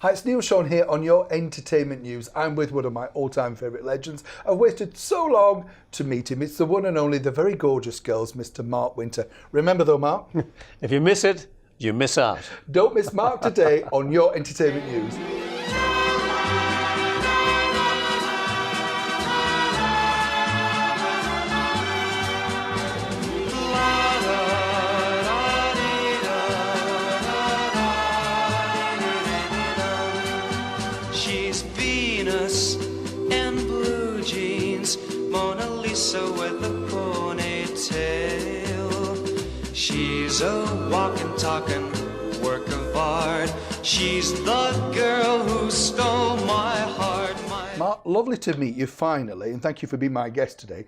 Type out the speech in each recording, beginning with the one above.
Hi, it's Neil Sean here on your entertainment news. I'm with one of my all-time favourite legends. I've waited so long to meet him. It's the one and only, the very gorgeous girls, Mr. Mark Wynter. Remember though, Mark? If you miss it, you miss out. Don't miss Mark today on your entertainment news. She's Venus in blue jeans, Mona Lisa with a ponytail. She's a walking, talking work of art. She's the girl who stole my heart. Mark, lovely to meet you finally, and thank you for being my guest today.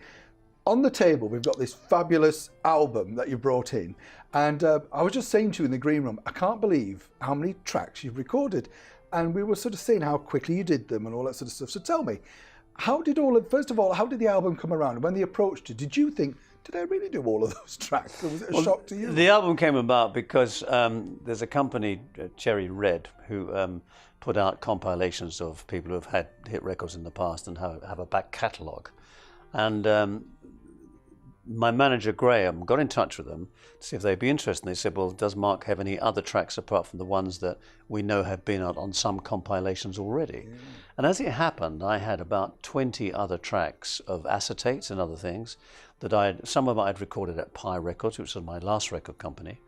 On the table, we've got this fabulous album that you brought in, and I was just saying to you in the green room, I can't believe how many tracks you've recorded. And we were sort of saying how quickly you did them and all that sort of stuff. So tell me, first of all, how did the album come around? When they approached you, did you think, did I really do all of those tracks? Or was it a shock to you? The album came about because there's a company, Cherry Red, who put out compilations of people who have had hit records in the past and have a back catalogue. And my manager, Graham, got in touch with them to see if they'd be interested. And they said, well, does Mark have any other tracks apart from the ones that we know have been out on some compilations already? Yeah. And as it happened, I had about 20 other tracks of acetates and other things that some of them I'd recorded at Pi Records, which was my last record company.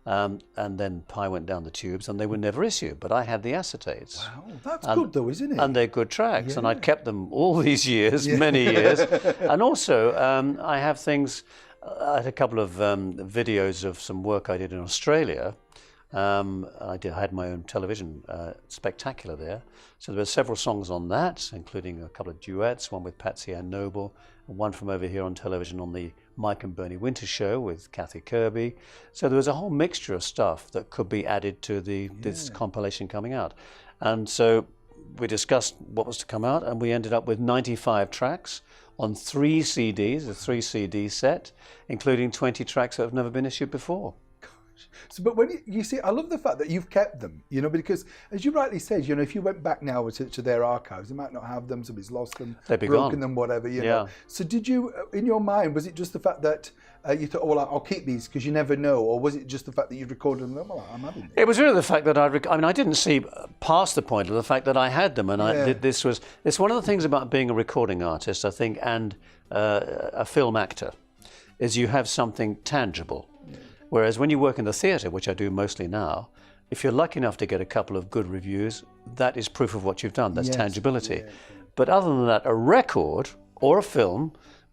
And then Pi went down the tubes and they were never issued, but I had the acetates. Wow, that's good though, isn't it? And they're good tracks, yeah. And I'd kept them all these years, many years. And also, I have things, I had a couple of videos of some work I did in Australia. I had my own television spectacular there. So there were several songs on that, including a couple of duets, one with Patsy Ann Noble, and one from over here on television on the Mike and Bernie Wynter show with Kathy Kirby. So there was a whole mixture of stuff that could be added to this compilation coming out. And so we discussed what was to come out, and we ended up with 95 tracks on 3 CDs, a 3 CD set, including 20 tracks that have never been issued before. So, but when you see, I love the fact that you've kept them, because as you rightly said, if you went back now to their archives, they might not have them, somebody's lost them, they'd be broken gone. them, whatever, you know. So did you, in your mind, was it just the fact that you thought, oh, well, I'll keep these because you never know, or was it just the fact that you'd recorded them, well, I'm having them? It was really the fact that I didn't see past the point of the fact that I had them, and it's one of the things about being a recording artist, I think, and a film actor, is you have something tangible. Whereas when you work in the theatre, which I do mostly now, if you're lucky enough to get a couple of good reviews, that is proof of what you've done. That's tangibility. Yeah. But other than that, a record or a film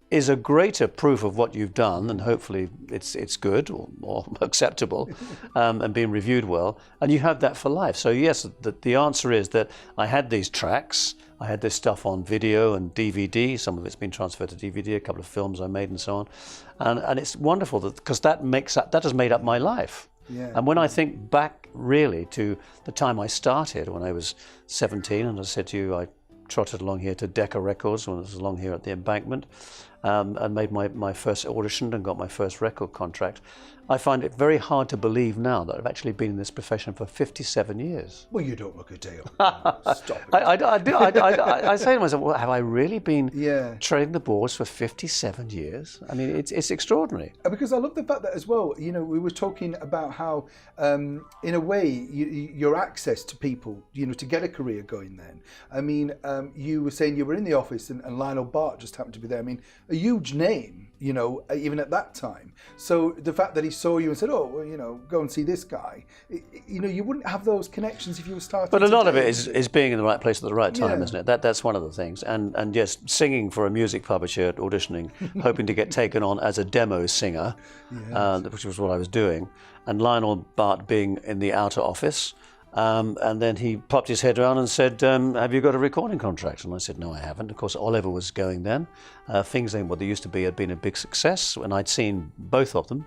is a greater proof of what you've done, and hopefully it's good or acceptable and being reviewed well, and you have that for life. So yes, the answer is that I had these tracks, I had this stuff on video and DVD, some of it's been transferred to DVD, a couple of films I made and so on, and it's wonderful because that has made up my life. Yeah. And when I think back really to the time I started, when I was 17, and I said to you, I trotted along here to Decca Records when I was along here at the Embankment, and made my first audition and got my first record contract. I find it very hard to believe now that I've actually been in this profession for 57 years. Well, you don't look a day older. Stop it. I say to myself, well, have I really been treading the boards for 57 years? I mean, it's extraordinary. Because I love the fact that as well, we were talking about how, in a way, your access to people, to get a career going then. I mean, you were saying you were in the office and Lionel Bart just happened to be there. I mean, a huge name, even at that time. So the fact that he saw you and said, oh, well, go and see this guy, you wouldn't have those connections if you were starting. But a lot of it is being in the right place at the right time, isn't it? That's one of the things. And yes, singing for a music publisher, auditioning, hoping to get taken on as a demo singer, which was what I was doing. And Lionel Bart being in the outer office. And then he popped his head around and said, have you got a recording contract? And I said, no, I haven't. Of course, Oliver was going then. Things Ain't What They Used to Be had been a big success, and I'd seen both of them.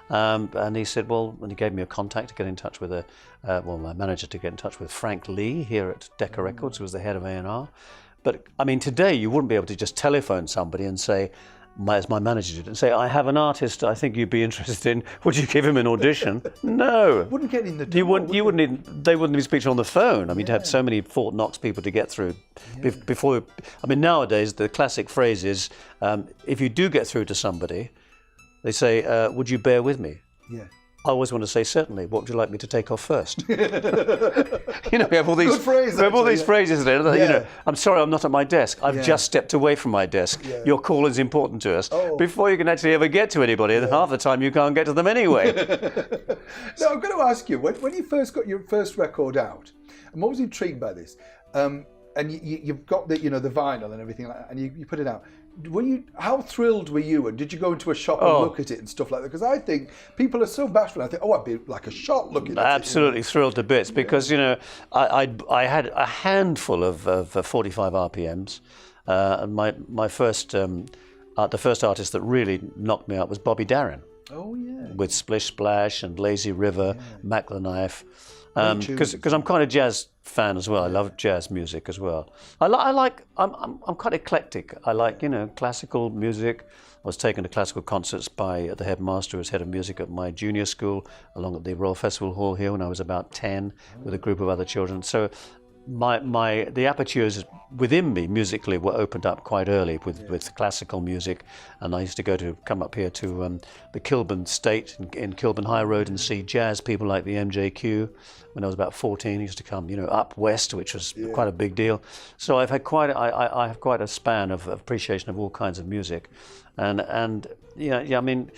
And he said, well, and he gave me a contact to get in touch with my manager to get in touch with Frank Lee here at Decca Records, who was the head of A&R. But I mean, today you wouldn't be able to just telephone somebody and say, as my manager did, and say, I have an artist I think you'd be interested in. Would you give him an audition? No. Wouldn't get in the door. They wouldn't even speak to you on the phone. I mean, to have so many Fort Knox people to get through before. I mean, nowadays the classic phrase is, if you do get through to somebody, they say, would you bear with me? Yeah. I always want to say, certainly. What would you like me to take off first? We have all these, Good phrase, we have all these phrases there. Yeah. I'm sorry, I'm not at my desk. I've just stepped away from my desk. Yeah. Your call is important to us. Oh. Before you can actually ever get to anybody, and half the time you can't get to them anyway. Now, I'm going to ask you, when you first got your first record out, I'm always intrigued by this, and you've got the vinyl and everything like that, and you put it out. How thrilled were you, and did you go into a shop and look at it and stuff like that? Because I think people are so bashful. I think, I'd be like a shot looking at it. Absolutely thrilled to bits, because I had a handful of 45 RPMs, and my first the first artist that really knocked me out was Bobby Darin. Oh yeah. With Splish Splash and Lazy River, Mac the Knife. Because I'm quite a jazz fan as well. I love jazz music as well. I'm quite eclectic. I like classical music. I was taken to classical concerts by the headmaster, who was head of music at my junior school, along at the Royal Festival Hall here when I was about 10, with a group of other children. So the apertures within me musically were opened up quite early with classical music, and I used to come up here to the Kilburn State in Kilburn High Road and see jazz people like the MJQ. When I was about 14, I used to come up west, which was quite a big deal. So I've had I have quite a span of appreciation of all kinds of music, and I mean,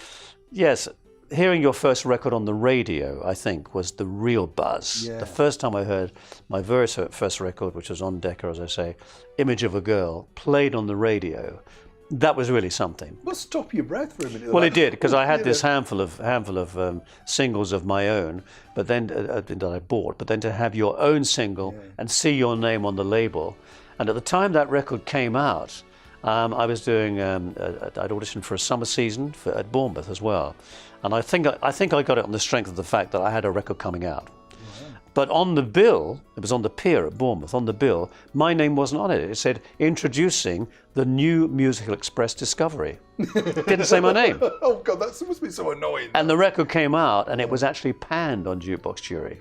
yes. Hearing your first record on the radio, I think, was the real buzz. Yeah. The first time I heard my very first record, which was on Decca, as I say, Image of a Girl, played on the radio, that was really something. Well, stop your breath for a minute. Well, it did, because I had this handful of singles of my own, but then that I bought. But then to have your own single and see your name on the label, and at the time that record came out, I was doing. I'd auditioned for a summer season at Bournemouth as well. And I think I got it on the strength of the fact that I had a record coming out. Wow. But on the bill, it was on the pier at Bournemouth, on the bill, my name wasn't on it. It said, introducing the new Musical Express Discovery. Didn't say my name. Oh, God, that must be so annoying. And the record came out, and it was actually panned on Jukebox Jury.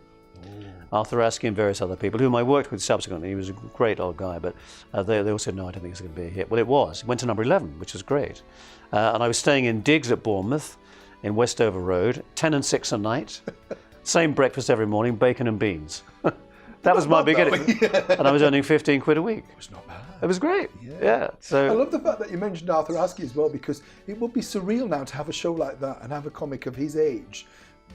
Arthur Askey and various other people, whom I worked with subsequently. He was a great old guy, but they all said, no, I don't think it's going to be a hit. Well, it was. It went to number 11, which was great. And I was staying in digs at Bournemouth, in Westover Road, 10 and 6 a night. Same breakfast every morning, bacon and beans. That was my beginning. And I was earning 15 quid a week. It was not bad. It was great. Yeah. So I love the fact that you mentioned Arthur Askey as well, because it would be surreal now to have a show like that and have a comic of his age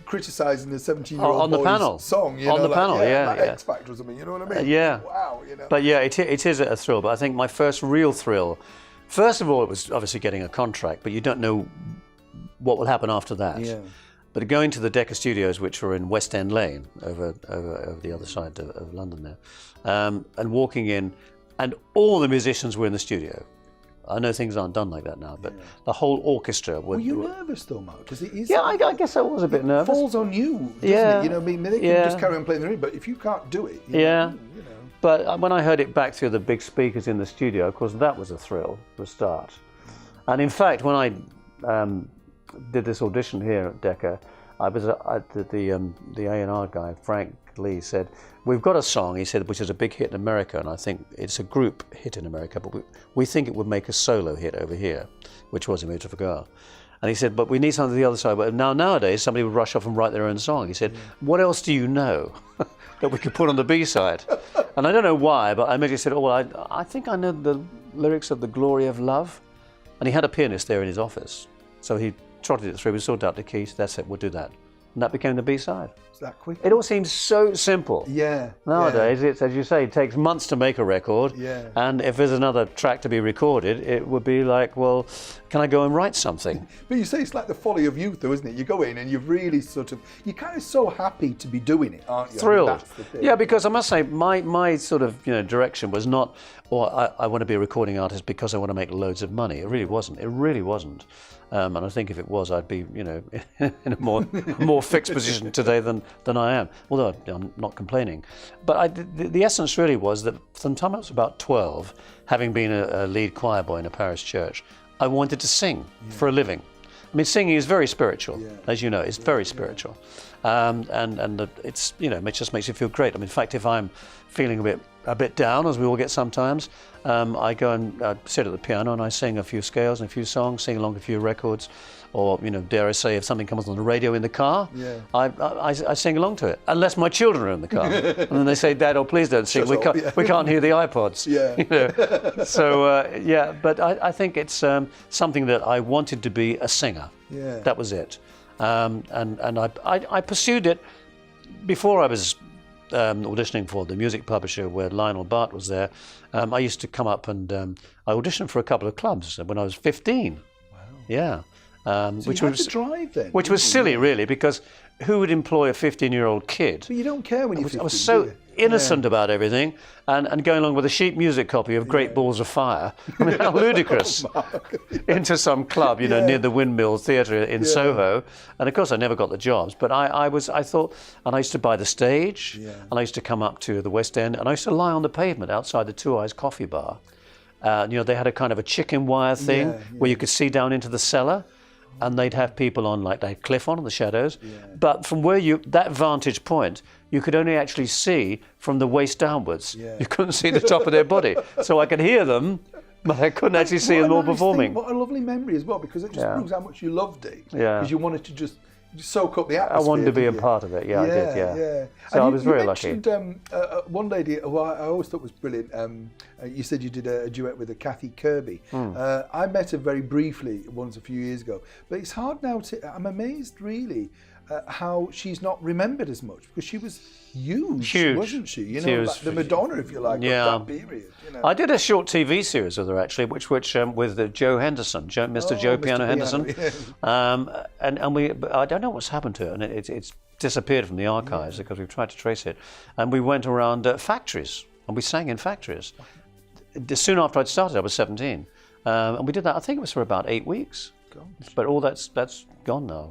criticising the 17-year-old on the boy's panel. Song. On the panel, like yeah. X Factor or something, you know what I mean? Yeah. Wow, But yeah, it is a thrill. But I think my first real thrill, first of all, it was obviously getting a contract, but you don't know what will happen after that. Yeah. But going to the Decca Studios, which were in West End Lane, over the other side of London there, and walking in, and all the musicians were in the studio. I know things aren't done like that now, but the whole orchestra. Were you nervous though, Mark? Because it is. Yeah, I guess I was a bit nervous. It falls on you, doesn't it? You know, I mean, they can just carry on playing the ring, but if you can't do it, you know. But when I heard it back through the big speakers in the studio, of course, that was a thrill for a start. And in fact, when I did this audition here at Decca, the A&R guy, Frank Lee, said, we've got a song, he said, which is a big hit in America, and I think it's a group hit in America, but we think it would make a solo hit over here, which was Image of a Girl. And he said, but we need something to the other side. But nowadays, somebody would rush off and write their own song. He said, what else do you know that we could put on the B-side? And I don't know why, but I immediately said, oh, well, I think I know the lyrics of The Glory of Love. And he had a pianist there in his office. So he trotted it through, we sorted out the keys, that's it, we'll do that. And that became the B-side. Is that quick? It all seems so simple. Yeah. Nowadays, it's, as you say, it takes months to make a record. Yeah. And if there's another track to be recorded, it would be like, well, can I go and write something? But you say it's like the folly of youth, though, isn't it? You go in and you're really you're kind of so happy to be doing it, aren't you? Thrilled. I mean, that's the thing. Yeah, because I must say, my sort of direction was not, I want to be a recording artist because I want to make loads of money. It really wasn't. It really wasn't. And I think if it was, I'd be, in a more fixed position today than I am. Although I'm not complaining. But the essence really was that from the time I was about 12, having been a lead choir boy in a parish church, I wanted to sing for a living. I mean, singing is very spiritual, as you know. It's very spiritual, and it's, you know, it just makes you feel great. I mean, in fact, if I'm feeling a bit down, as we all get sometimes, I go and sit at the piano and I sing a few scales and a few songs, sing along a few records, or, you know, dare I say, if something comes on the radio in the car, I sing along to it, unless my children are in the car, and then they say, "Dad, oh, please don't sing. We can't hear the iPods." Yeah. You know? So but I think it's something that I wanted to be a singer. Yeah. That was it, and I pursued it before I was auditioning for the music publisher where Lionel Bart was there. I used to come up and I auditioned for a couple of clubs when I was 15. Wow. Yeah. So which you had was to drive then? which was silly, really, because who would employ a 15-year-old kid? But you don't care when you're 15, I was so do you? innocent about everything, and going along with a sheet music copy of Great Balls of Fire. I mean, how ludicrous. Into some club, you know, near the Windmill Theatre in Soho. And of course I never got the jobs, but I thought, and I used to buy the stage, and I used to come up to the West End, and I used to lie on the pavement outside the Two Eyes coffee bar. You know, they had a kind of a chicken wire thing where you could see down into the cellar. And they'd have people on, like they had Cliff on in the shadows. But from where that vantage point, you could only actually see from the waist downwards. You couldn't see the top of their body. So I could hear them, but I couldn't actually see them all performing. What a lovely memory as well, because it just proves how much you loved it. Yeah. Because you wanted to just soak up the atmosphere. I wanted to be a part of it, I did, Yeah. So And I was very lucky. You mentioned one lady who I always thought was brilliant. You said you did a duet with Kathy Kirby. I met her very briefly once a few years ago, but it's hard now I'm amazed really how she's not remembered as much, because she was huge. Wasn't she? You know, like the Madonna, if you like, of that period. You know. I did a short TV series with her, actually, which with Joe Henderson, Mr. Joe Piano Henderson, but I don't know what's happened to it, and it's disappeared from the archives because we've tried to trace it. And we went around factories, and we sang in factories. Soon after I'd started, I was 17, and we did that. I think it was for about 8 weeks. But all that's gone now,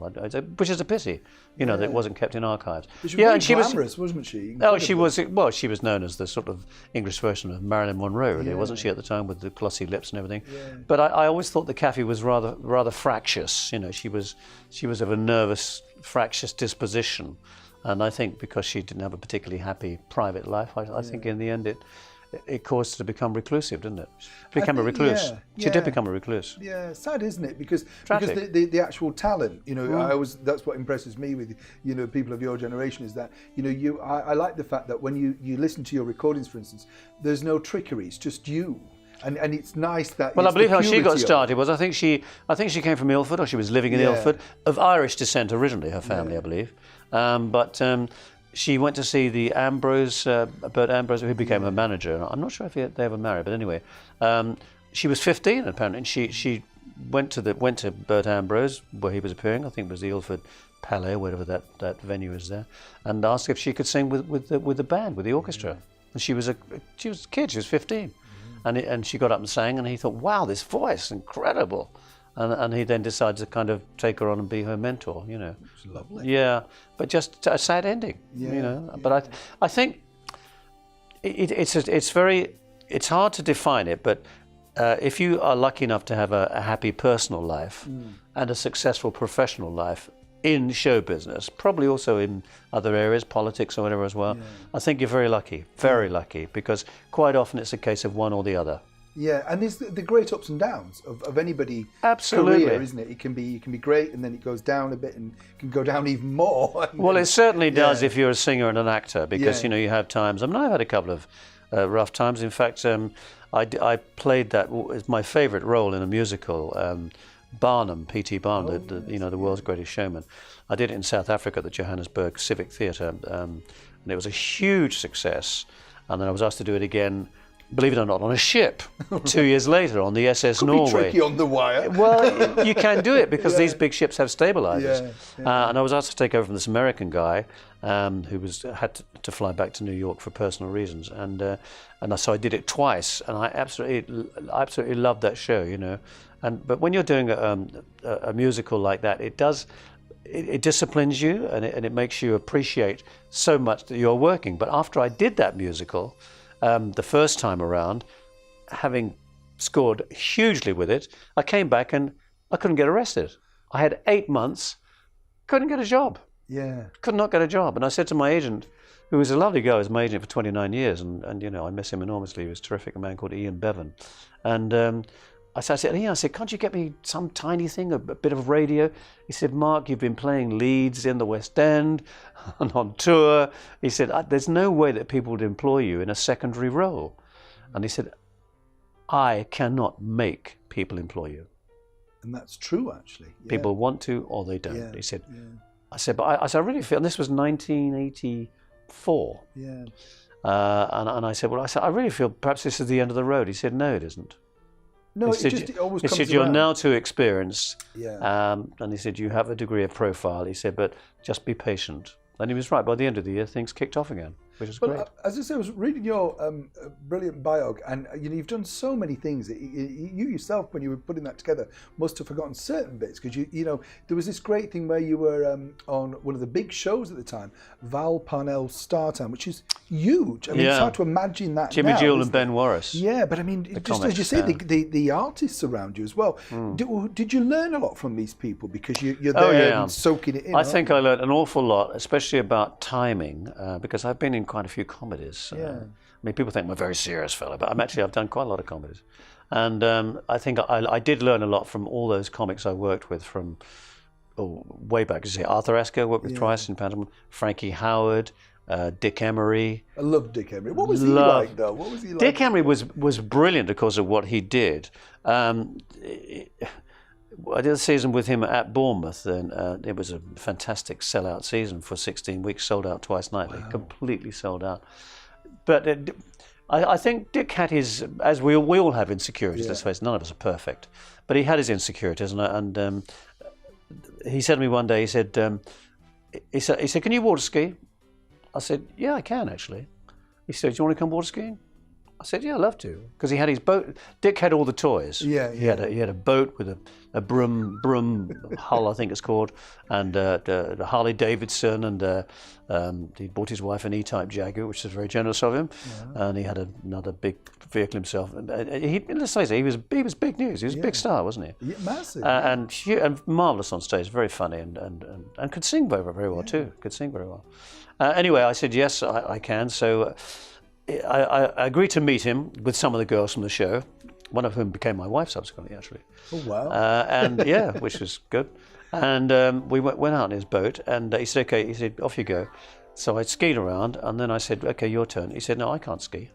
which is a pity, you know, that it wasn't kept in archives. But she was very glamorous, wasn't she? Oh, she was. Well, she was known as the sort of English version of Marilyn Monroe, really, wasn't she, at the time, with the glossy lips and everything? But I always thought that Kathy was rather fractious. You know, she was of a nervous, fractious disposition, and I think because she didn't have a particularly happy private life, I think in the end it caused her to become reclusive, didn't it? She became a recluse. She did become a recluse. Yeah, sad, isn't it? Because the actual talent, you know, that's what impresses me with, you know, people of your generation, is that, you know, I like the fact that when you listen to your recordings, for instance, there's no trickery. It's just you. And it's nice that. Well, I believe how she got started was I think she came from Ilford, or she was living in Ilford, of Irish descent originally. Her family, I believe, but she went to see the Bert Ambrose, who became her manager. I'm not sure if they ever married, but anyway, she was 15 apparently, and she went to Bert Ambrose where he was appearing. I think it was the Ilford Palais, whatever that venue is there, and asked if she could sing with the band, with the orchestra. And she was a kid. She was 15, and she got up and sang, and he thought, wow, this voice, incredible. And he then decided to kind of take her on and be her mentor, you know. It's lovely. Yeah, but just a sad ending, you know. Yeah. But I think it's hard to define it, but if you are lucky enough to have a happy personal life and a successful professional life in show business, probably also in other areas, politics or whatever as well, I think you're very lucky, because quite often it's a case of one or the other. Yeah, and there's the great ups and downs of anybody's career, isn't it? It can be great, and then it goes down a bit, and can go down even more. Well, it certainly does if you're a singer and an actor, because you know you have times. I mean, I've had a couple of rough times. In fact, I played that was my favourite role in a musical, Barnum, P.T. Barnum, the world's greatest showman. I did it in South Africa at the Johannesburg Civic Theatre, and it was a huge success. And then I was asked to do it again, believe it or not, on a ship 2 years later on the SS Norway. Could be tricky on the wire. Well, you can do it because these big ships have stabilizers. And I was asked to take over from this American guy who had to fly back to New York for personal reasons, and so I did it twice, and I absolutely loved that show, you know. But when you're doing a musical like that, it disciplines you, and it makes you appreciate so much that you're working. But after I did that musical, the first time around, having scored hugely with it. I came back and I couldn't get arrested. I had 8 months, couldn't get a job. Yeah. Could not get a job. And I said to my agent, who was a lovely guy, was my agent for 29 years, and I miss him enormously. He was terrific, a man called Ian Bevan. And I said, Ian, can't you get me some tiny thing, a bit of radio? He said, Mark, you've been playing leads in the West End and on tour. He said, there's no way that people would employ you in a secondary role. And he said, I cannot make people employ you. And that's true, actually. Yeah. People want to or they don't. Yeah. He said, yeah. I said, but I really feel, and this was 1984. Yeah. And I said, I really feel perhaps this is the end of the road. He said, no, it isn't. No, it always he comes said, you're around. now too experienced. Yeah. And he said, you have a degree of profile. He said, but just be patient. And he was right. By the end of the year, things kicked off again, which is great. As I say, I was reading your brilliant bio, and you've done so many things. You yourself, when you were putting that together, must have forgotten certain bits, because there was this great thing where you were on one of the big shows at the time, Val Parnell's Star Time, which is huge. I mean, it's hard to imagine that. Jimmy now, Jewell and Ben Warris. Yeah, but I mean, just as you say, the artists around you as well. Did you learn a lot from these people because you're there and soaking it in? I think I learned an awful lot, especially about timing, because I've been in quite a few comedies. I mean, people think I'm a very serious fellow, but I've done quite a lot of comedies. And I think I did learn a lot from all those comics I worked with from way back. You say Arthur Asker, worked with twice in pantomime, Frankie Howard, Dick Emery. I love Dick Emery. What was he like, though? What was he like? Dick Emery was brilliant because of what he did. I did a season with him at Bournemouth, and it was a fantastic sellout season for 16 weeks, sold out twice nightly, completely sold out. But I think Dick had his, as we all have insecurities, let's face it, none of us are perfect, but he had his insecurities, and he said to me one day, he said, can you water ski? I said, yeah, I can actually. He said, do you want to come water skiing? I said, yeah, I'd love to, because he had his boat. Dick had all the toys. Yeah. He had a boat with a broom hull, I think it's called, and the Harley Davidson, and he bought his wife an E-Type Jaguar, which was very generous of him, and he had another big vehicle himself. Let's face it, he was big news. He was a big star, wasn't he? Yeah, massive. And marvelous on stage, very funny, and could sing very, very well too. Could sing very well. Anyway, I said yes, I can. So. I agreed to meet him with some of the girls from the show, one of whom became my wife subsequently, actually. Oh, wow. And yeah, which was good. And we went out in his boat, and he said, okay, he said, off you go. So I skied around, and then I said, okay, your turn. He said, no, I can't ski.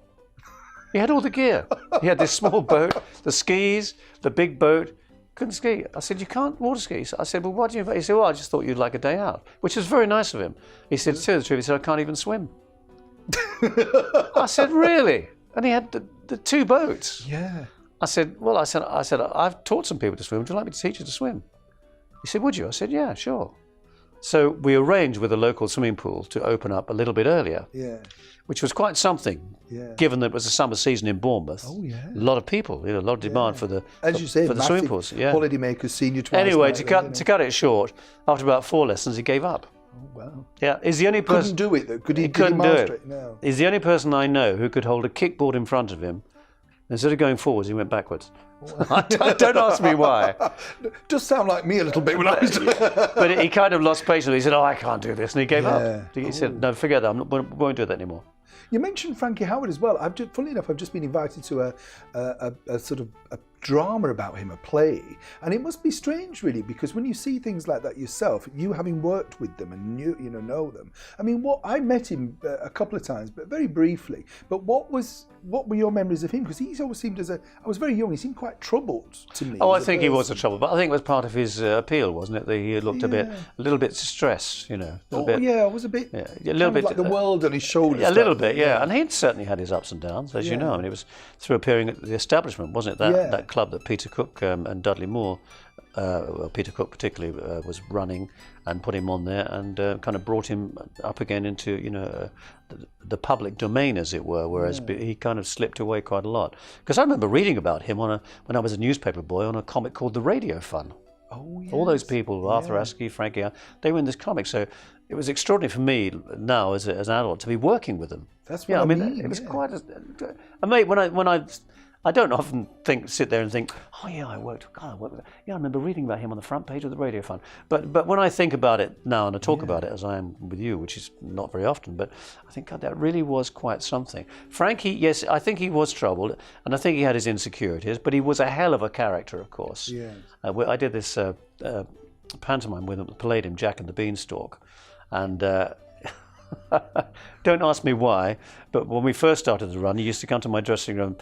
He had all the gear. He had this small boat, the skis, the big boat, couldn't ski. I said, you can't water ski. I said, well, why do you? He said, well, I just thought you'd like a day out, which was very nice of him. He said, to tell you the truth, he said, I can't even swim. I said, really? And he had the two boats. Yeah. I said, I've taught some people to swim. Would you like me to teach you to swim? He said, would you? I said, yeah, sure. So we arranged with a local swimming pool to open up a little bit earlier. Yeah. Which was quite something, given that it was a summer season in Bournemouth. Oh, yeah. A lot of people, a lot of demand for the As you say, for the swimming pools. Yeah. Holiday makers, senior twice. Anyway, nightly, to cut it short, after about 4 lessons, he gave up. Oh, wow. Yeah, he's the only person. Couldn't do it, though. Could he couldn't do master it. it? No. He's the only person I know who could hold a kickboard in front of him. Instead of going forwards, he went backwards. Don't ask me why. Does sound like me a little bit when I was. But he kind of lost patience. He said, I can't do this. And he gave up. He said, no, forget that. Won't do that anymore. You mentioned Frankie Howard as well. Funnily enough, I've just been invited to a sort of a drama about him, a play, and it must be strange, really, because when you see things like that yourself, you having worked with them and know them. I mean, I met him a couple of times, but very briefly. But what were your memories of him? Because he's always seemed I was very young. He seemed quite troubled to me. Oh, I think he was a trouble, but I think it was part of his appeal, wasn't it? That he looked a little bit stressed, I was a bit, a little bit like the world on his shoulders. A little bit, yeah. And he'd certainly had his ups and downs, as you know. I mean, it was through appearing at the Establishment, wasn't it? That club that Peter Cook and Dudley Moore, Peter Cook particularly, was running and put him on there, and kind of brought him up again into the public domain, as it were. Whereas he kind of slipped away quite a lot. Because I remember reading about him when I was a newspaper boy on a comic called The Radio Fun. Oh, yes. All those people, Arthur Asky, Frankie, they were in this comic. So it was extraordinary for me now as an adult to be working with them. That's what I mean. It was quite. Mate, when I don't often sit there and think, oh yeah, I worked with that. Yeah, I remember reading about him on the front page of the Radio Fund. But when I think about it now and I talk about it as I am with you, which is not very often, but I think, God, that really was quite something. Frankie, yes, I think he was troubled, and I think he had his insecurities, but he was a hell of a character, of course. Yeah. I did this pantomime with him at the Palladium, Jack and the Beanstalk, and don't ask me why, but when we first started the run, he used to come to my dressing room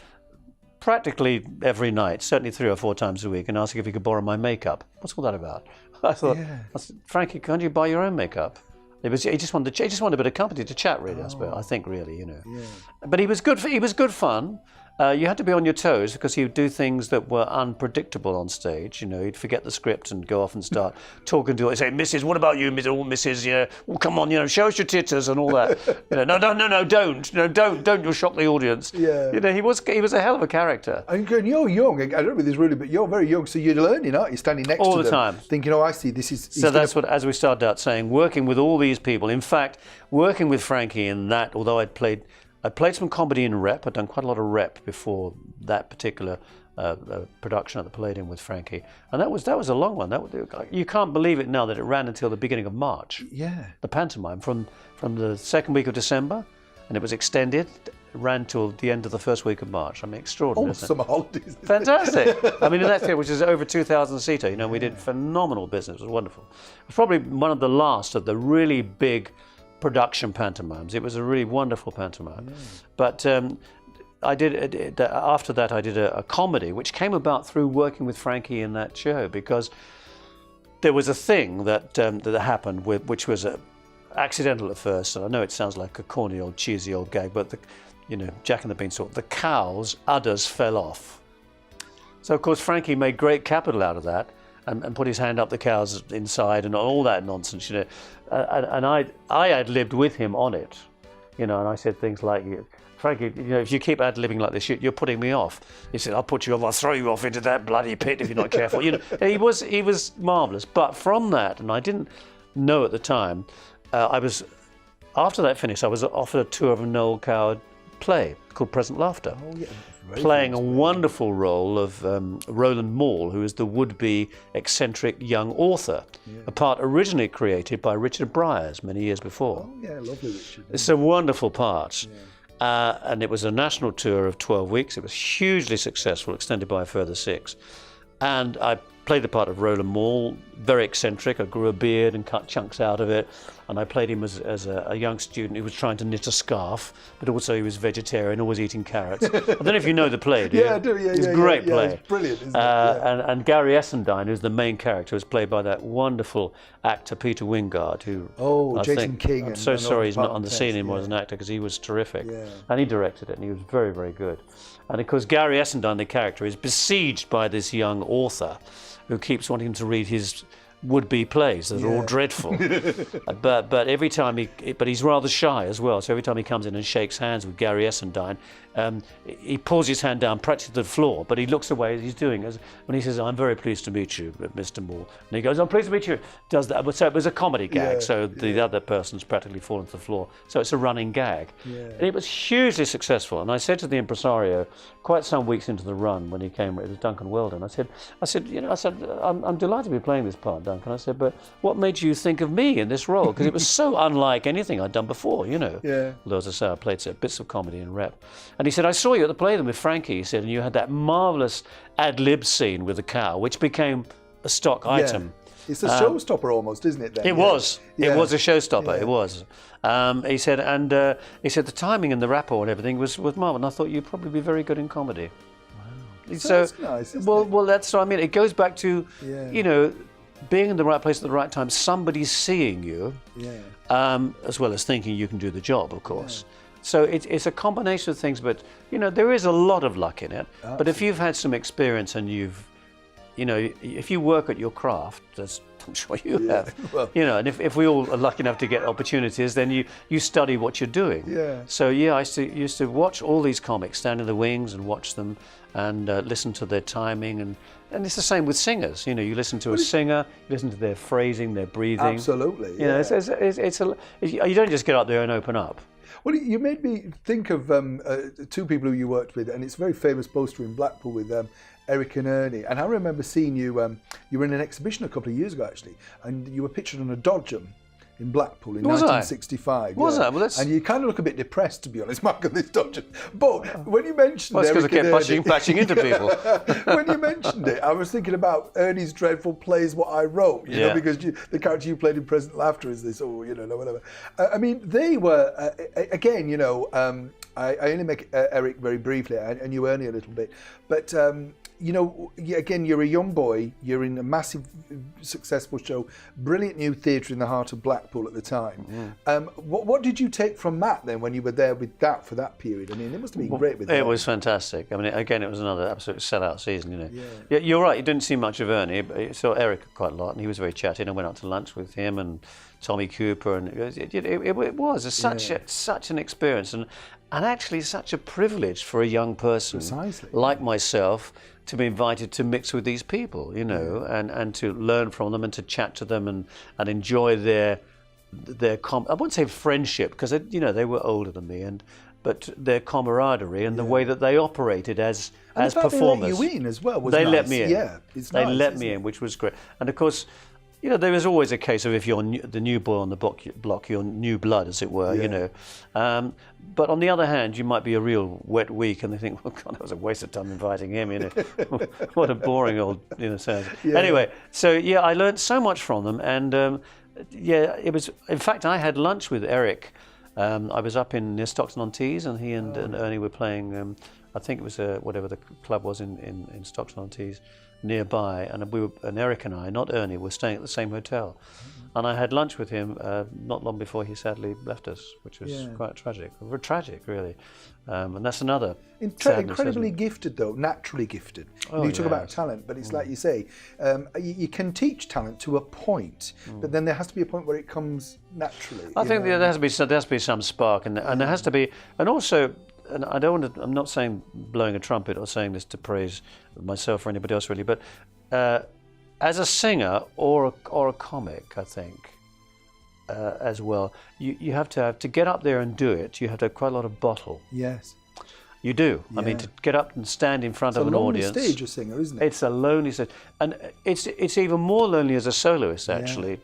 practically every night, certainly 3 or 4 times a week, and ask if he could borrow my makeup. What's all that about? I thought, I said, Frankie, can't you buy your own makeup? He just wanted a bit of company to chat, really. I think, really, you know. Yeah. But he was good. He was good fun. You had to be on your toes because he would do things that were unpredictable on stage. You know, he'd forget the script and go off and start talking to it. He'd say, "Mrs., what about you, Mrs.? Yeah, well, come on, you know, show us your titters and all that." You know, no, don't. No, don't. You'll shock the audience. Yeah. You know, he was a hell of a character. And you're young. I don't know if this really, but you're very young, so you're learning, aren't you? Standing next to them all the time, thinking, "Oh, I see. This is." So that's what, as we started out saying, working with all these people. In fact, working with Frankie in that, although I played some comedy in rep. I'd done quite a lot of rep before that particular production at the Palladium with Frankie, and that was a long one. You can't believe it now that it ran until the beginning of March. Yeah. The pantomime from the second week of December, and it was extended. It ran till the end of the first week of March. I mean, extraordinary. Summer holidays. Fantastic. I mean, in that theatre, which is over 2,000 seater, you know, we did phenomenal business. It was wonderful. It was probably one of the last of the really big production pantomimes. It was a really wonderful pantomime. But after that I did a comedy which came about through working with Frankie in that show, because there was a thing that happened which was accidental at first, and I know it sounds like a corny old cheesy old gag, but Jack and the Beanstalk, the cow's udders fell off. So of course Frankie made great capital out of that and put his hand up the cow's inside and all that nonsense, you know. And I ad-libbed with him on it, you know, and I said things like, Frankie, you know, if you keep ad-libbing like this, you're putting me off. He said, I'll put you off, I'll throw you off into that bloody pit if you're not careful. You know, he was marvellous. But from that, and I didn't know at the time, after that finished, I was offered a tour of a Noel Coward play called Present Laughter. Oh, yeah. Playing a wonderful role of Roland Mall, who is the would-be eccentric young author, a part originally created by Richard Briers many years before. Oh, yeah, lovely Richard. It's a wonderful part. Yeah. And it was a national tour of 12 weeks. It was hugely successful, extended by a further 6. And I played the part of Roland Mall, very eccentric. I grew a beard and cut chunks out of it. And I played him as a young student who was trying to knit a scarf, but also he was vegetarian, always eating carrots. I don't know if you know the play, do you? Yeah, I do. Yeah, it's a great play. It's brilliant, isn't it? Yeah. And Gary Essendine, who's the main character, was played by that wonderful actor Peter Wingard, who Jason King. I'm so sorry he's not on the scene anymore as an actor, because he was terrific. Yeah. And he directed it, and he was very, very good. And of course, Gary Essendine, the character, is besieged by this young author who keeps wanting him to read his would-be plays that are all dreadful. but every time but he's rather shy as well, so every time he comes in and shakes hands with Gary Essendine, he pulls his hand down practically to the floor, but he looks away as he's doing it. When he says, "I'm very pleased to meet you, Mr. Moore," and he goes, "I'm pleased to meet you," does that. So it was a comedy gag, so the other person's practically fallen to the floor. So it's a running gag. Yeah. And it was hugely successful. And I said to the impresario, quite some weeks into the run, when he came, it was Duncan Weldon, I said, I'm delighted to be playing this part, Duncan. I said, but what made you think of me in this role? Because it was so unlike anything I'd done before, you know. Yeah. Although, as I say, I played bits of comedy and rep. And he said, I saw you at the Palladium with Frankie, he said, and you had that marvellous ad-lib scene with the cow, which became a stock item. It's a showstopper almost, isn't it, then? It was. It was a showstopper, it was. He said, the timing and the rapport and everything was marvellous, and I thought you'd probably be very good in comedy. Wow. So that's nice, isn't it? Well, that's what I mean. It goes back to, you know, being in the right place at the right time, somebody seeing you, as well as thinking you can do the job, of course. Yeah. So it's a combination of things, but, you know, there is a lot of luck in it. Absolutely. But if you've had some experience and if you work at your craft, as I'm sure you have, well, you know, and if we all are lucky enough to get opportunities, then you study what you're doing. Yeah. So I used to watch all these comics, stand in the wings and watch them, and listen to their timing, and it's the same with singers. You know, you listen to a singer, you listen to their phrasing, their breathing. Absolutely. You know, you don't just get up there and open up. Well, you made me think of two people who you worked with, and it's a very famous poster in Blackpool with Eric and Ernie. And I remember seeing you, you were in an exhibition a couple of years ago, actually, and you were pictured on a dodgem in Blackpool in 1965. Was I? Well, that's... And you kind of look a bit depressed, to be honest, Mark, on this dodgem. But when you mentioned it's because I kept bashing into people. When you mentioned it, I was thinking about Ernie's dreadful plays, what I wrote, you know, because the character you played in Present Laughter is this, whatever. I mean, they were, again, I only make Eric very briefly, and you Ernie a little bit, but again, you're a young boy, you're in a massive, successful show, brilliant new theatre in the heart of Blackpool at the time. What did you take from Matt then when you were there with that for that period? I mean, it must have been great with that. It was fantastic. I mean, again, it was another absolute sellout season, Yeah, you're right, you didn't see much of Ernie, but you saw Eric quite a lot, and he was very chatty, and I went out to lunch with him and Tommy Cooper, and it was such an experience, and actually such a privilege for a young person like myself to be invited to mix with these people, and to learn from them and to chat to them and enjoy their I wouldn't say friendship, because they were older than me, but their camaraderie and the way that they operated as performers. They let you in as well. They let me in. Yeah, they let me in, which was great. And of course, there is always a case of if you're the new boy on the block, you're new blood, as it were, But on the other hand, you might be a real wet week, and they think, well, God, that was a waste of time inviting him, What a boring old, sound. Yeah. Anyway, so, I learned so much from them, and, it was, in fact, I had lunch with Eric. I was up near Stockton-on-Tees, and he and Ernie were playing, I think it was whatever the club was in Stockton-on-Tees, nearby, and Eric and I, not Ernie, were staying at the same hotel, and I had lunch with him not long before he sadly left us, which was quite tragic, really, and that's another incredibly gifted, though, naturally gifted. You talk about talent, but it's like you say, you can teach talent to a point, but then there has to be a point where it comes naturally. I think there has to be some spark, and there has to be, and also. And I'm not saying blowing a trumpet or saying this to praise myself or anybody else really, but as a singer or a comic, I think, as well, you have to get up there and do it. You have to have quite a lot of bottle. Yes. You do. Yeah. I mean, to get up and stand in front of an audience. It's a lonely stage, a singer, isn't it? It's a lonely stage, and it's even more lonely as a soloist, actually,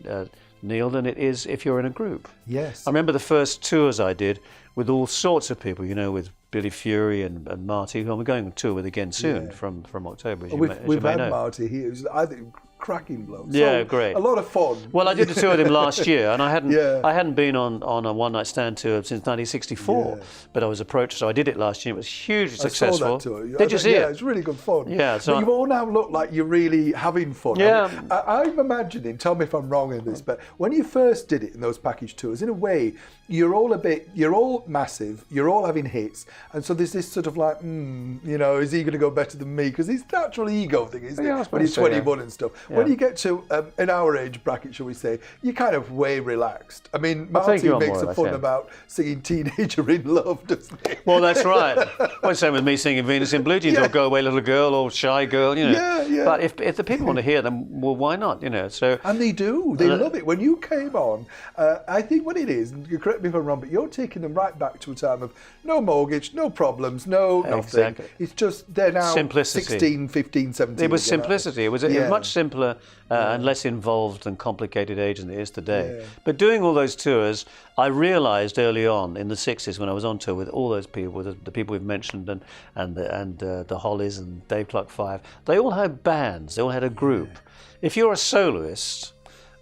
Neil, than it is if you're in a group. Yes. I remember the first tours I did with all sorts of people, with Billy Fury and Marty, who I'm going on tour with again soon from October. We've had Marty here. He was, I think, cracking bloke. Yeah, great. A lot of fun. Well, I did the tour with him last year, and I hadn't been on a one-night stand tour since 1964. Yeah. But I was approached, so I did it last year. It was hugely successful. I saw that tour. Did you see it? Yeah, it's really good fun. Yeah. So you all now look like you're really having fun. Yeah. I'm imagining, tell me if I'm wrong in this, but when you first did it in those package tours, in a way, you're all massive, you're all having hits, and so there's this sort of like, is he going to go better than me? Because it's natural ego thing, isn't it? When he's 21 and stuff. Yeah. When you get to in our age bracket, shall we say, you're kind of way relaxed. I mean, Martin makes a fun about singing Teenager in Love, doesn't he? Well, that's right. Well, same with me singing Venus in Blue Jeans or Go Away Little Girl or Shy Girl, Yeah. But if the people want to hear them, well, why not, So and they do. They love it. When you came on, I think what it is, and you correct me if I'm wrong, but you're taking them right back to a time of no mortgage, no problems, no nothing. Exactly. It's just they're now simplicity. 16, 15, 17. It was simplicity. It was a much simpler and less involved and complicated age than it is today. Yeah. But doing all those tours, I realised early on in the 60s when I was on tour with all those people, with the people we've mentioned and the Hollies and Dave Clark Five, they all had bands, they all had a group. Yeah. If you're a soloist,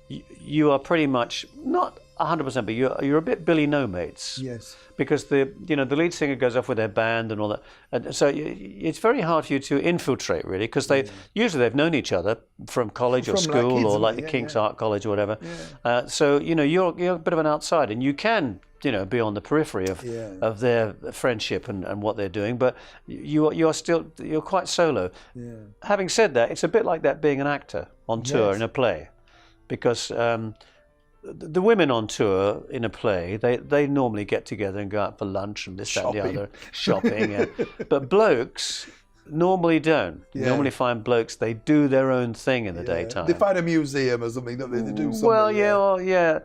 you are pretty much not 100%, but you're a bit Billy No Mates. Yes. Because the lead singer goes off with their band and all that, and so it's very hard for you to infiltrate really, because usually they've known each other from college or school or like the Kinks Art College or whatever. Yeah. So you're a bit of an outsider, and you can be on the periphery of their friendship and what they're doing, but you're quite solo. Yeah. Having said that, it's a bit like that being an actor on tour in a play, because. The women on tour in a play, they normally get together and go out for lunch and this, that, and the other, shopping. But blokes, normally don't. You Yeah. normally find blokes, they do their own thing in the daytime. They find a museum or something, don't they? They do something. Well, yeah.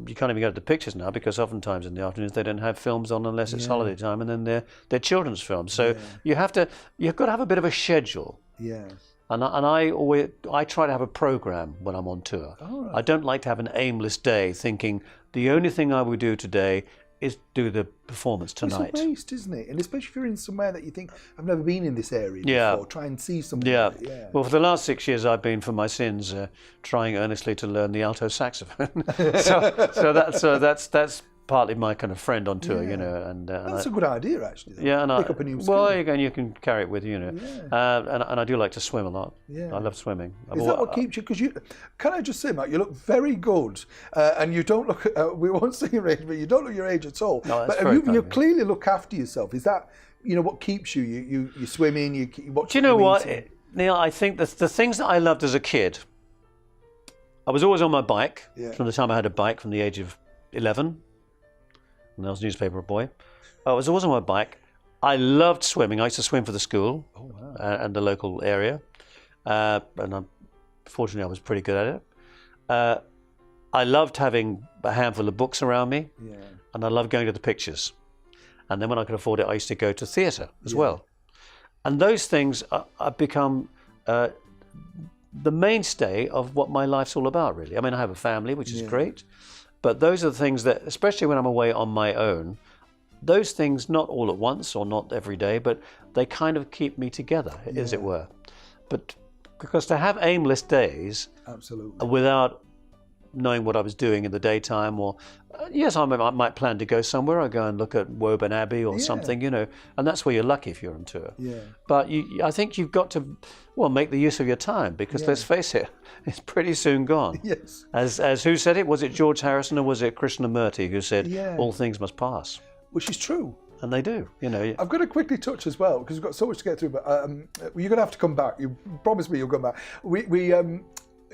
You can't even go to the pictures now because oftentimes in the afternoons they don't have films on unless it's holiday time, and then they're children's films. So you've got to have a bit of a schedule. Yeah. And I try to have a program when I'm on tour. Oh, right. I don't like to have an aimless day thinking the only thing I will do today is do the performance tonight. It's a waste, isn't it? And especially if you're in somewhere that you think, I've never been in this area before, try and see something. Yeah. Yeah. Well, for the last 6 years, I've been, for my sins, trying earnestly to learn the alto saxophone. so that's partly my kind of friend on tour, you know. And That's a good idea, actually. Though. yeah, and pick up a new skill. well, again, you can carry it with you, you know. Yeah. And I do like to swim a lot. Yeah. I love swimming. Is that what keeps you? Because can I just say, Matt, you look very good, and you don't look. We won't say your age, but you don't look your age at all. No, that's but very you kind of you. clearly look after yourself. Is that what keeps you? You swimming. You watch. Do you know what, Neil? I think the things that I loved as a kid. I was always on my bike from the time I had a bike, from the age of 11. And I was a newspaper boy. I was always on my bike. I loved swimming. I used to swim for the school and the local area. Fortunately, I was pretty good at it. I loved having a handful of books around me. Yeah. And I loved going to the pictures. And then when I could afford it, I used to go to theatre as well. And those things have become the mainstay of what my life's all about, really. I mean, I have a family, which is great. But those are the things that, especially when I'm away on my own, those things, not all at once or not every day, but they kind of keep me together, as it were. But because to have aimless days without knowing what I was doing in the daytime, or yes, I might plan to go somewhere. I go and look at Woburn Abbey or something, you know, and that's where you're lucky if you're on tour. Yeah. But I think you've got to, make the use of your time, because let's face it, it's pretty soon gone. Yes. As who said it? Was it George Harrison or was it Krishnamurti who said all things must pass? Which is true. And they do, you know. I've got to quickly touch as well, because we've got so much to get through. But you're going to have to come back. You promised me you'll come back.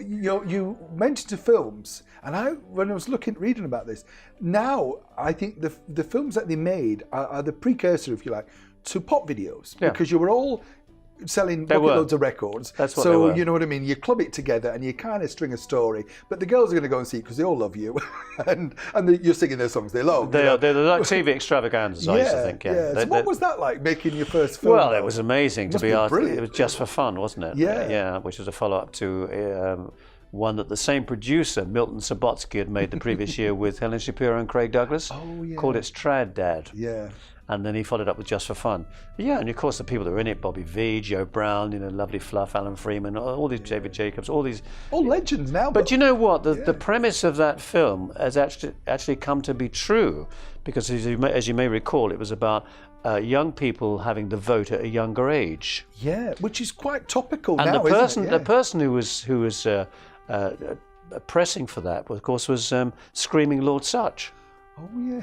You mentioned the films, and when I was reading about this, now I think the films that they made are the precursor, if you like, to pop videos, because you were all selling loads of records. That's what they were. You know what I mean? You club it together and you kind of string a story, but the girls are going to go and see it because they all love you, and you're singing their songs they love. They're like TV extravaganzas, I used to think. So what was that like, making your first film? Well, it was amazing, to be honest. It was Just for Fun, wasn't it? Yeah, which was a follow-up to one that the same producer, Milton Subotsky, had made the previous year with Helen Shapiro and Craig Douglas, called It's Trad Dad. Yeah. And then he followed up with Just for Fun. And of course the people that were in it, Bobby Vee, Joe Brown, Lovely Fluff, Alan Freeman, all these, David Jacobs, all these. All legends now. But you know what? The premise of that film has actually come to be true, because as you may recall, it was about young people having the vote at a younger age. Yeah, which is quite topical now, isn't it? The person who was pressing for that, of course, was Screaming Lord Such. Oh, yeah.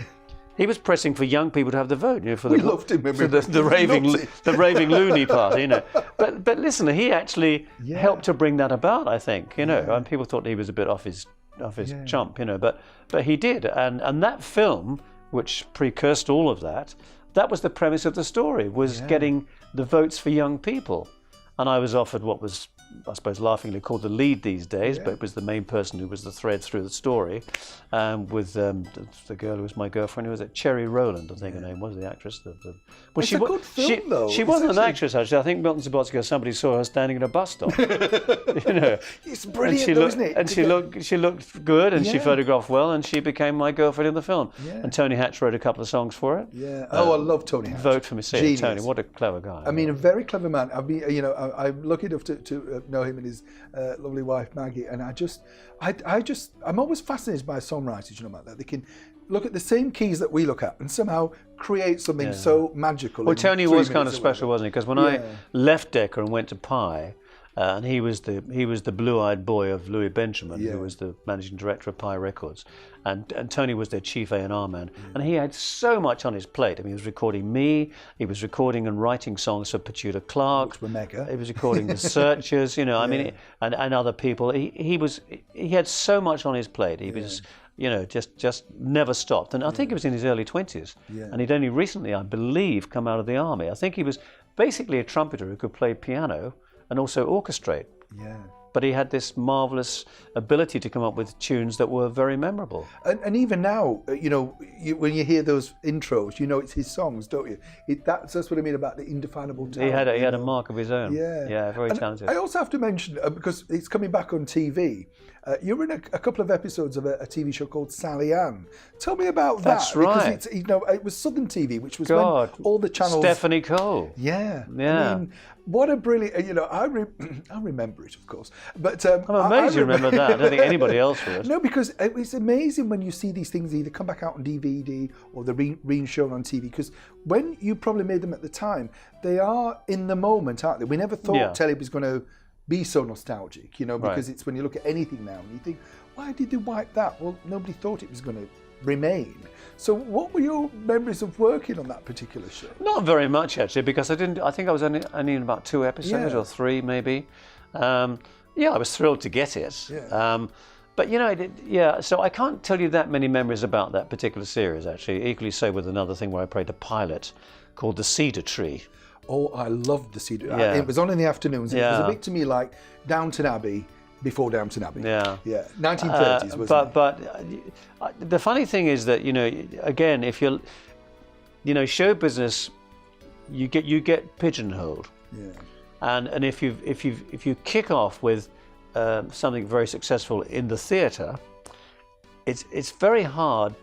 He was pressing for young people to have the vote, for loved him, for the raving loony party, But listen, he actually helped to bring that about, I think, And people thought he was a bit off his chump, But he did, and that film, which precursed all of that, that was the premise of the story, was getting the votes for young people. And I was offered what was, I suppose, laughingly called the lead these days, but it was the main person who was the thread through the story, with the girl who was my girlfriend, who was Cherry Rowland, I think her name was, the actress. It's a good film, though. She wasn't an actress, actually. I think Milton Subotsky or somebody saw her standing at a bus stop. It's brilliant, isn't it? And she looked good, and she photographed well, and she became my girlfriend in the film. And Tony Hatch wrote a couple of songs for it. Yeah. I love Tony Hatch. Vote for me, see Tony. What a clever guy. I mean, a very clever man. I mean, I'm lucky enough to know him and his lovely wife Maggie, and I'm always fascinated by songwriters, Matt, that they can look at the same keys that we look at and somehow create something so magical. Well, Tony was kind of special, wasn't he? Because when I left Decca and went to Pi, and he was the blue-eyed boy of Louis Benjamin, who was the managing director of Pi Records, and Tony was their chief A&R man, and he had so much on his plate. I mean, he was recording me, he was recording and writing songs for Petula Clark, which were mega. He was recording the Searchers, I mean, and other people. He had so much on his plate. He was. Just never stopped. And I think he was in his early 20s. Yeah. And he'd only recently, I believe, come out of the army. I think he was basically a trumpeter who could play piano and also orchestrate. Yeah. But he had this marvellous ability to come up with tunes that were very memorable. And even now, when you hear those intros, it's his songs, don't you? That's what I mean about the indefinable talent. He had a mark of his own. Yeah, very talented. I also have to mention, because it's coming back on TV, you were in a couple of episodes of a TV show called Sally Ann. Tell me about that. That's right. Because it was Southern TV, which was when all the channels... Stephanie Cole. Yeah. Yeah. I mean, what a brilliant... I remember it, of course. But I'm amazed you remember that. I don't think anybody else would. No, because it's amazing when you see these things either come back out on DVD or they're re-shown on TV. Because when you probably made them at the time, they are in the moment, aren't they? We never thought telly was going to be so nostalgic, because it's when you look at anything now and you think, why did they wipe that? Well, nobody thought it was going to remain. So what were your memories of working on that particular show? Not very much, actually, because I think I was only in about 2 episodes or 3 maybe. I was thrilled to get it. Yeah. But so I can't tell you that many memories about that particular series, actually. Equally so with another thing where I played a pilot called The Cedar Tree. Oh, I loved The Cedar. Yeah. It was on in the afternoons. It was Yeah. a bit to me like Downton Abbey before Downton Abbey. Yeah. Yeah. 1930s, wasn't it? But the funny thing is that, again, if you're, show business, you get pigeonholed. Yeah. And if you kick off with something very successful in the theatre, it's very hard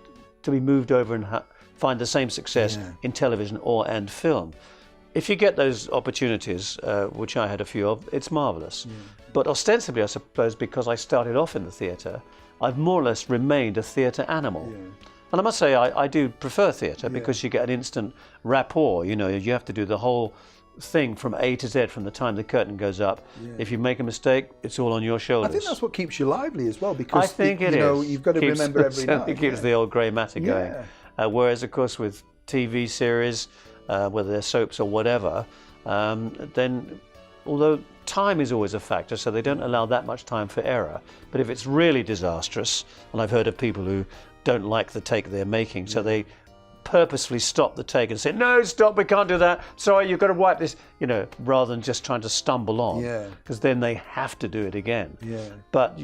to be moved over and find the same success in television and film. If you get those opportunities, which I had a few of, it's marvellous. Yeah. But ostensibly, I suppose, because I started off in the theatre, I've more or less remained a theatre animal. Yeah. And I must say, I do prefer theatre because you get an instant rapport. You have to do the whole thing from A to Z from the time the curtain goes up. Yeah. If you make a mistake, it's all on your shoulders. I think that's what keeps you lively as well, because I think it is. You've got to remember every night. It keeps the old grey matter going. Whereas, of course, with TV series, whether they're soaps or whatever, then although time is always a factor, so they don't allow that much time for error. But if it's really disastrous, and I've heard of people who don't like the take they're making, so they purposefully stop the take and say, no, stop, we can't do that. Sorry, you've got to wipe this, rather than just trying to stumble on. Yeah. Because then they have to do it again. Yeah. But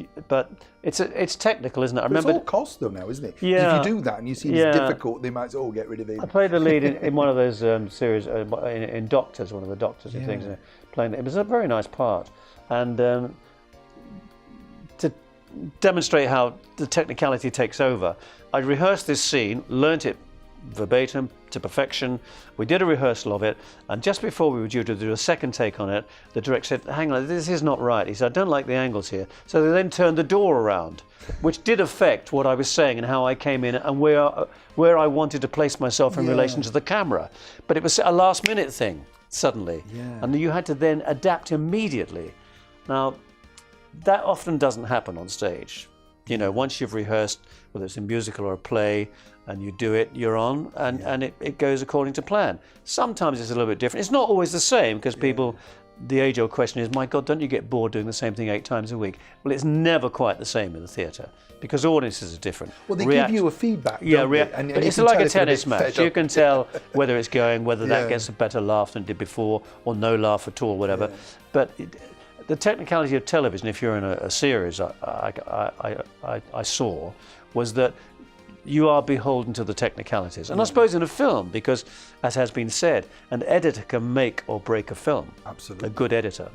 it's technical, isn't it? I remember it's all cost though now, isn't it? Yeah. If you do that and you see it's difficult, they might say, oh, get rid of it. I played the lead in one of those series in Doctors, one of the Doctors and things. Playing it was a very nice part, and to demonstrate how the technicality takes over, I rehearsed this scene, learnt it verbatim to perfection. We did a rehearsal of it, and just before we were due to do a second take on it, the director said, hang on, this is not right. He said, I don't like the angles here. So they then turned the door around, which did affect what I was saying and how I came in and where I wanted to place myself in relation to the camera. But it was a last minute thing suddenly, and you had to then adapt immediately. Now, that often doesn't happen on stage. Once you've rehearsed, whether it's a musical or a play, and you do it, you're on, and it goes according to plan. Sometimes it's a little bit different. It's not always the same, because people, the age-old question is, my God, don't you get bored doing the same thing 8 times a week? Well, it's never quite the same in the theatre, because audiences are different. Well, they give you a feedback, don't they? And it's like a tennis match. You can tell whether it's going, whether that gets a better laugh than it did before, or no laugh at all, whatever. Yeah. But the technicality of television, if you're in a series, I saw, was that you are beholden to the technicalities. And I suppose in a film, because, as has been said, an editor can make or break a film. Absolutely. A good editor.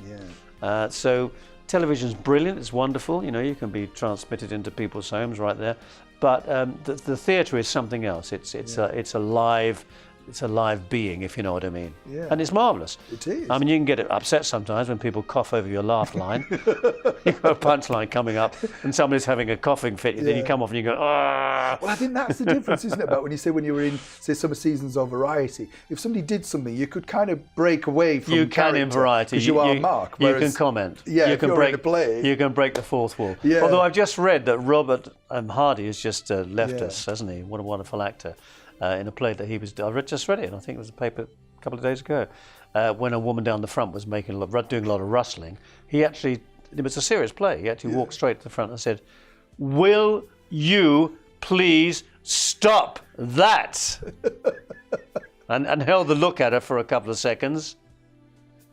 Yeah. So television's brilliant, it's wonderful, you can be transmitted into people's homes right there. But the theatre is something else. It's a live being, if you know what I mean. Yeah. And it's marvellous. It is. I mean, you can get upset sometimes when people cough over your laugh line. You've got a punchline coming up and somebody's having a coughing fit, then you come off and you go, ah. Well, I think that's the difference, isn't it, about when you were in, say, summer seasons of Variety. If somebody did something, you could kind of break away from You can in Variety. Because you are Mark. You can comment. Yeah, you can you're break in a play. You can break the fourth wall. Yeah. Although I've just read that Robert Hardy has just left us, hasn't he? What a wonderful actor. In a play that he was, just read it, and I think it was a paper a couple of days ago, when a woman down the front was doing a lot of rustling. It was a serious play. He actually walked straight to the front and said, "Will you please stop that?" and held the look at her for a couple of seconds,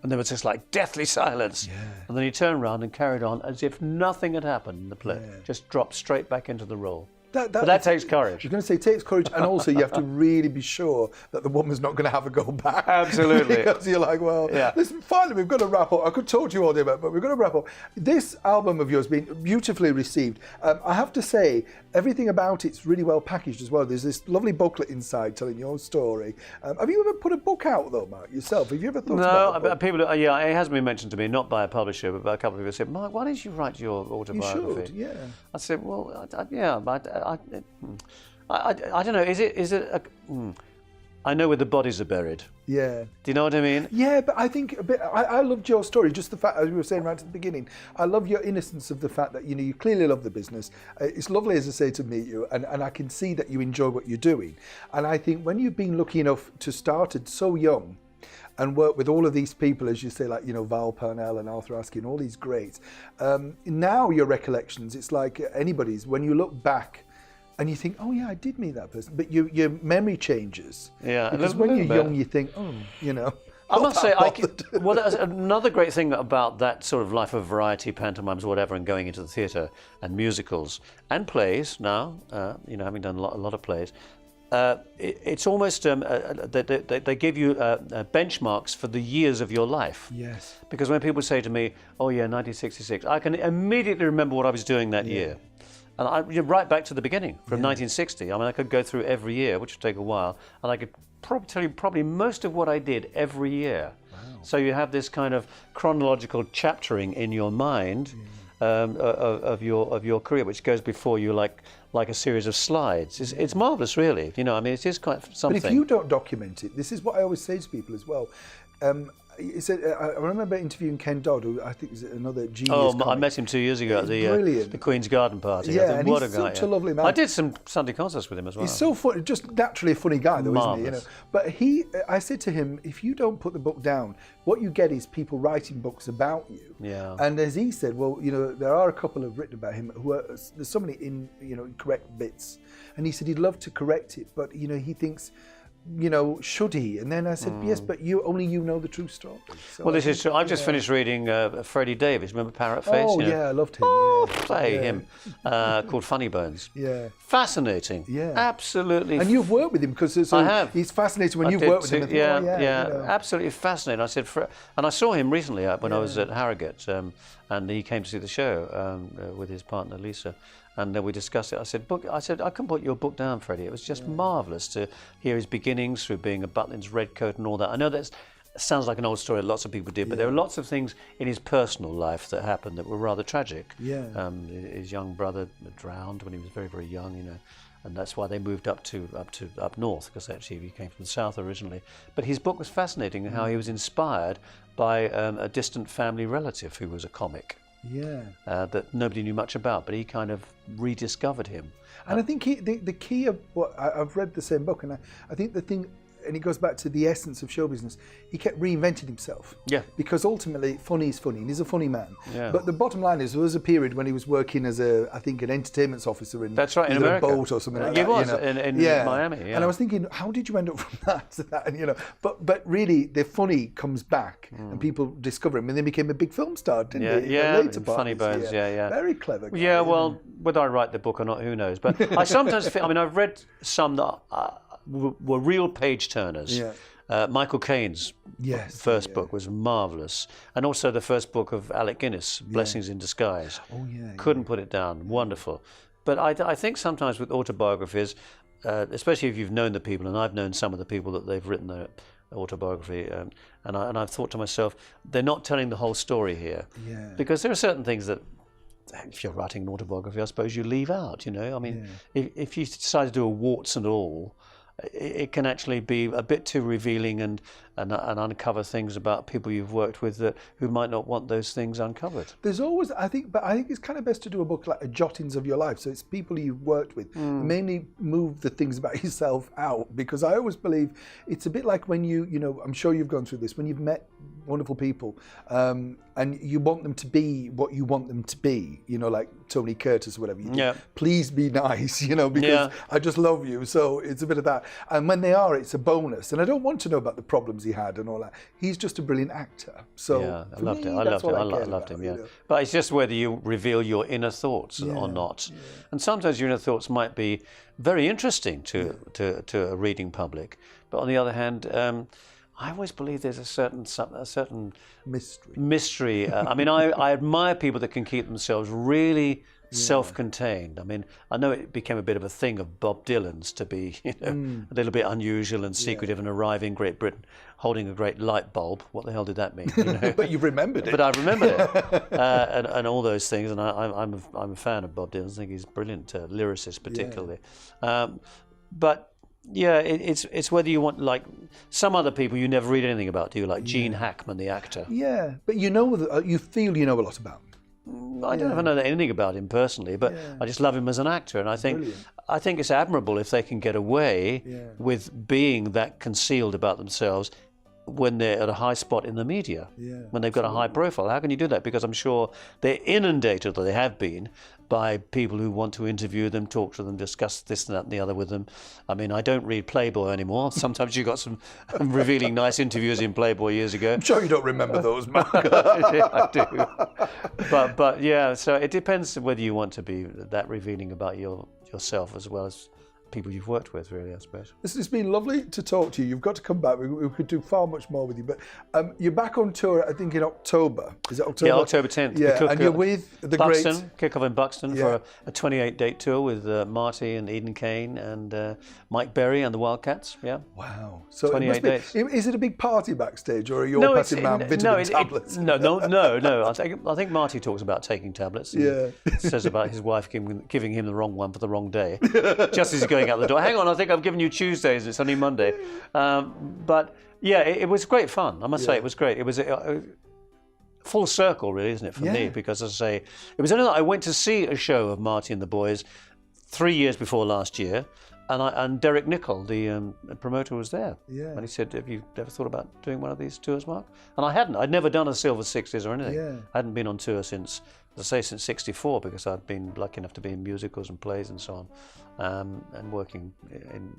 And there was this like deathly silence. Yeah. And then he turned around and carried on as if nothing had happened in the play. Yeah. Just dropped straight back into the role. But that takes courage. You're going to say it takes courage, and also you have to really be sure that the woman's not going to have a go back. Absolutely. Because you're like, well, listen, finally we've got to wrap up. I could talk to you all day about it, but we've got to wrap up. This album of yours has been beautifully received. I have to say, everything about it's really well packaged as well. There's this lovely booklet inside telling your story. Have you ever put a book out, though, Mark, yourself? Have you ever thought about a book? People, it has been mentioned to me, not by a publisher, but by a couple of people said, Mark, why don't you write your autobiography? You should, yeah. I said, well, I don't know. Is it? I know where the bodies are buried. Yeah. Do you know what I mean? Yeah, but I think I loved your story. Just the fact, as we were saying right at the beginning, I love your innocence of the fact that you clearly love the business. It's lovely, as I say, to meet you, and I can see that you enjoy what you're doing. And I think when you've been lucky enough to start it so young, and work with all of these people, as you say, like Val Parnell and Arthur Askey and all these greats. Now your recollections, it's like anybody's. When you look back. And you think, oh yeah, I did meet that person, but your memory changes. Yeah, because when you're young, you think, oh, I must say, that's another great thing about that sort of life of variety, pantomimes, whatever, and going into the theatre and musicals and plays now. Having done a lot of plays, it's almost they give you benchmarks for the years of your life. Yes. Because when people say to me, oh yeah, 1966, I can immediately remember what I was doing that year. And right back to the beginning, from 1960. I mean, I could go through every year, which would take a while, and I could probably tell you probably most of what I did every year. Wow. So you have this kind of chronological chaptering in your mind of your career, which goes before you like a series of slides. It's marvellous, really. It is quite something. But if you don't document it, this is what I always say to people as well. I remember interviewing Ken Dodd, who I think is another genius. Oh, comic. I met him 2 years ago at the Queen's Garden Party. Yeah, and he's such a lovely man. I did some Sunday concerts with him as well. He's so funny, just naturally a funny guy, though, Marvellous. isn't he? But I said to him, if you don't put the book down, what you get is people writing books about you. Yeah. And as he said, well, there are a couple who've written about him who there's so many incorrect bits, and he said he'd love to correct it, but he thinks. Should he? And then I said, yes, but only you know the true story. So well, this is true. I've just finished reading Freddie Davis. Remember Parrot Face? Oh, yeah, I loved him. Him. Called Funny Bones. Yeah. Fascinating. Yeah. Absolutely. And you've worked with him because I have. He's fascinating when you've worked with him. I think, absolutely fascinating. I said, and I saw him recently when I was at Harrogate, and he came to see the show with his partner Lisa. And we discussed it. I said, I can put your book down, Freddie. It was just marvellous to hear his beginnings through being a Butlins redcoat and all that. I know that sounds like an old story, lots of people did, but there are lots of things in his personal life that happened that were rather tragic. Yeah. His young brother drowned when he was very, very young, and that's why they moved up north, because actually he came from the south originally. But his book was fascinating, how he was inspired by a distant family relative who was a comic. Yeah. That nobody knew much about, but he kind of rediscovered him. And I think the key of what I've read the same book, and I think the thing, and it goes back to the essence of show business, he kept reinventing himself. Yeah. Because ultimately, funny is funny, and he's a funny man. Yeah. But the bottom line is, there was a period when he was working as an entertainment officer in, that's right, in either America. a boat or something like he that. Was in Miami. Yeah. And I was thinking, how did you end up from that to that? And, but really, the funny comes back, and people discover him, and then became a big film star, didn't he? Yeah, later Funny Bones. Yeah. Very clever guy. Yeah, well, whether I write the book or not, who knows? But I sometimes feel. I mean, I've read some that were real page turners. Yeah. Michael Caine's first book was marvellous. And also the first book of Alec Guinness, Blessings in Disguise. Oh, yeah. Couldn't put it down. Wonderful. But I think sometimes with autobiographies, especially if you've known the people, and I've known some of the people that they've written their autobiography, and I've thought to myself, they're not telling the whole story here. Yeah. Because there are certain things that, if you're writing an autobiography, I suppose you leave out, I mean, if you decide to do a warts and all, it can actually be a bit too revealing and uncover things about people you've worked with who might not want those things uncovered. There's always, I think it's kind of best to do a book like a jottings of your life. So it's people you've worked with. Mainly move the things about yourself out, because I always believe it's a bit like when I'm sure you've gone through this, when you've met wonderful people, and you want them to be what you want them to be. You know, like Tony Curtis or whatever. You think, please be nice. You know, because I just love you. So it's a bit of that. And when they are, it's a bonus. And I don't want to know about the problems he had and all that. He's just a brilliant actor. So yeah, I loved him. I loved him. Yeah, but it's just whether you reveal your inner thoughts or not. Yeah. And sometimes your inner thoughts might be very interesting to a reading public, but on the other hand, I always believe there's a certain mystery. I mean, I admire people that can keep themselves really self-contained. I mean, I know it became a bit of a thing of Bob Dylan's to be, a little bit unusual and secretive and arrive in Great Britain holding a great light bulb. What the hell did that mean? You know? But you've remembered it. But I remembered it, and all those things. And I'm a fan of Bob Dylan. I think he's a brilliant lyricist, particularly. But yeah, it's whether you want, like some other people you never read anything about, do you? Like Gene Hackman, the actor. Yeah, but you feel you know a lot about him. I don't ever know anything about him personally, but I just love him as an actor, and I think it's admirable if they can get away with being that concealed about themselves when they're at a high spot in the media, when they've got a high profile. How can you do that? Because I'm sure they're inundated, or they have been, by people who want to interview them, talk to them, discuss this and that and the other with them. I mean, I don't read Playboy anymore. Sometimes you got some revealing nice interviews in Playboy years ago. I'm sure you don't remember those, Mark. Yeah, I do. But yeah, so it depends whether you want to be that revealing about yourself as well as people you've worked with, really, I suppose. It's been lovely to talk to you. You've got to come back. We could do far much more with you. But you're back on tour, I think, in October. Is it October? Yeah, October 10th. Yeah, and you're with the Buxton, kick-off in Buxton for a 28-date tour with Marty and Eden Kane and Mike Berry and the Wildcats. Yeah. Wow. So 28 days. Is it a big party backstage, or are you all passing around vitamin tablets? No. I think Marty talks about taking tablets. And says about his wife giving him the wrong one for the wrong day, just as he's going out the door. Hang on, I think I've given you Tuesdays. It's only Monday. But yeah, it was great fun. I must say, it was great. It was a full circle, really, isn't it, for me? Because, as I say, it was only that I went to see a show of Marty and the Boys 3 years before last year, and Derek Nichol, the promoter, was there. Yeah. And he said, "Have you ever thought about doing one of these tours, Mark?" And I hadn't. I'd never done a Silver Sixties or anything. Yeah. I hadn't been on tour since, as I say, since '64, because I'd been lucky enough to be in musicals and plays and so on, and working in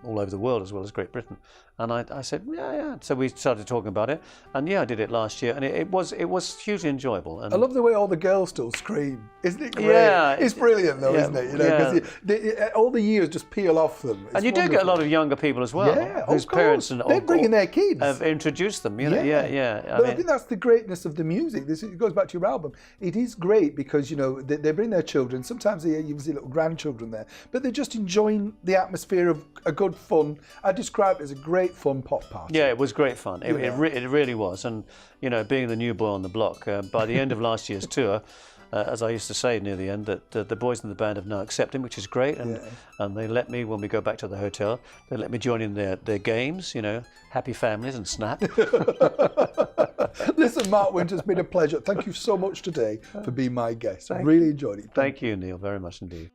all over the world as well as Great Britain. And I said, yeah. So we started talking about it, and I did it last year, and it was hugely enjoyable. And I love the way all the girls still scream. Isn't it great? Yeah, it's brilliant though, isn't it? You know, because all the years just peel off them. It's and you do get a lot of younger people as well, whose parents and they're bringing their kids have introduced them. You know, I think that's the greatness of the music. It goes back to your album. It is great because they bring their children. Sometimes you see little grandchildren there, but they're just enjoying the atmosphere of a good fun. I describe it as a great fun pop party. Yeah, it was great fun. It really was. And being the new boy on the block, by the end of last year's tour, as I used to say near the end, that the boys in the band have now accepted, which is great. And they let me, when we go back to the hotel, they let me join in their games. Happy families and Snap. Listen, Mark Wynter, it's been a pleasure. Thank you so much today for being my guest. I really enjoyed it. Thank you, Neil, very much indeed.